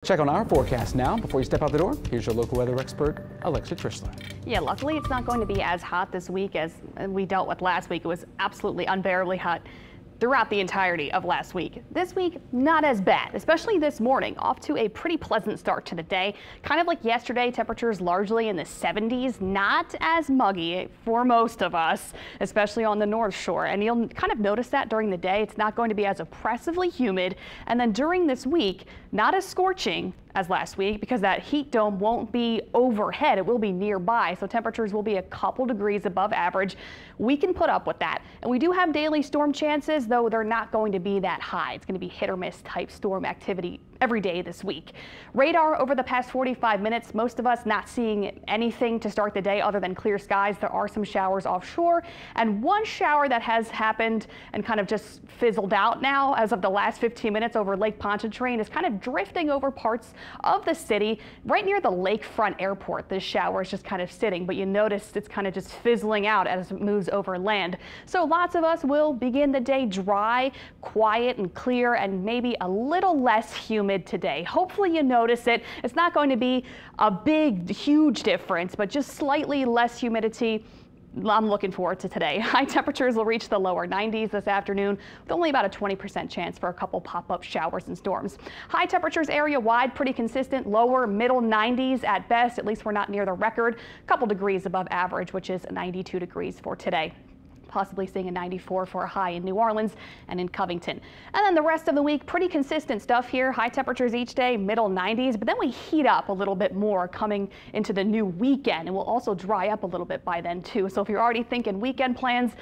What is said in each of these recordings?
Check on our forecast now. Before you step out the door, here's your local weather expert, Alexa Trishler. Yeah, luckily it's not going to be as hot this week as we dealt with last week. It was absolutely unbearably hot throughout the entirety of last week. This week, not as bad, especially this morning. Off to a pretty pleasant start to the day. Kind of like yesterday, temperatures largely in the 70s, not as muggy for most of us, especially on the North Shore. And you'll kind of notice that during the day. It's not going to be as oppressively humid. And then during this week, not as scorching as last week because that heat dome won't be overhead. It will be nearby, so temperatures will be a couple degrees above average. We can put up with that. And we do have daily storm chances, though they're not going to be that high. It's going to be hit or miss type storm activity every day this week. Radar over the past 45 minutes, most of us not seeing anything to start the day other than clear skies. There are some showers offshore, and one shower that has happened and kind of just fizzled out now as of the last 15 minutes over Lake Pontchartrain is kind of drifting over parts of the city right near the lakefront airport. This shower is just kind of sitting, but you notice it's kind of just fizzling out as it moves over land. So lots of us will begin the day dry, quiet and clear, and maybe a little less humid today. Hopefully you notice it. It's not going to be a big, huge difference, but just slightly less humidity. I'm looking forward to today. High temperatures will reach the lower 90s this afternoon with only about a 20% chance for a couple pop-up showers and storms. High temperatures area-wide pretty consistent, lower middle 90s at best. At least we're not near the record. A couple degrees above average, which is 92 degrees for today. Possibly seeing a 94 for a high in New Orleans and in Covington. And then the rest of the week, pretty consistent stuff here. High temperatures each day, middle 90s, but then we heat up a little bit more coming into the new weekend, and we'll also dry up a little bit by then too. So if you're already thinking weekend plans,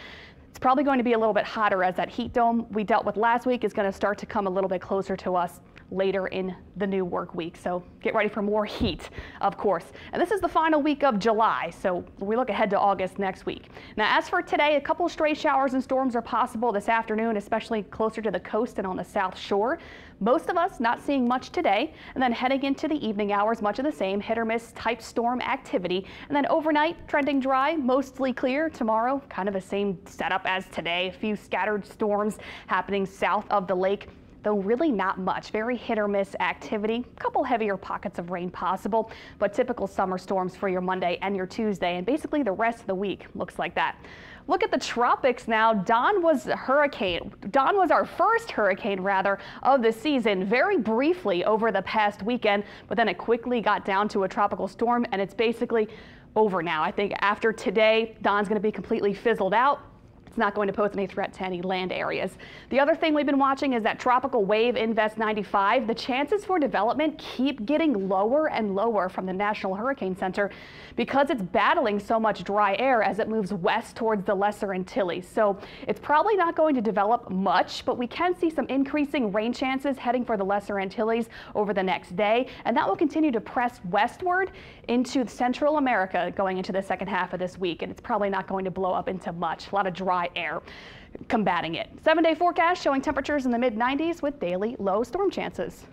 it's probably going to be a little bit hotter as that heat dome we dealt with last week is going to start to come a little bit closer to us later in the new work week. So get ready for more heat, of course. And this is the final week of July, so we look ahead to August next week. Now, as for today, a couple of stray showers and storms are possible this afternoon, especially closer to the coast and on the South Shore. Most of us not seeing much today, and then heading into the evening hours, much of the same hit or miss type storm activity. And then overnight, trending dry, mostly clear. Tomorrow, kind of the same setup as today. A few scattered storms happening south of the lake, though really not much. Very hit or miss activity. A couple heavier pockets of rain possible, but typical summer storms for your Monday and your Tuesday, and basically the rest of the week looks like that. Look at the tropics now. Don was our first hurricane of the season, very briefly over the past weekend, but then it quickly got down to a tropical storm, and it's basically over now. I think after today, Don's going to be completely fizzled out. It's not going to pose any threat to any land areas. The other thing we've been watching is that tropical wave Invest 95. The chances for development keep getting lower and lower from the National Hurricane Center because it's battling so much dry air as it moves west towards the Lesser Antilles. So it's probably not going to develop much, but we can see some increasing rain chances heading for the Lesser Antilles over the next day, and that will continue to press westward into Central America going into the second half of this week, and it's probably not going to blow up into much. A lot of dry air combating it. 7-day forecast showing temperatures in the mid-90s with daily low storm chances.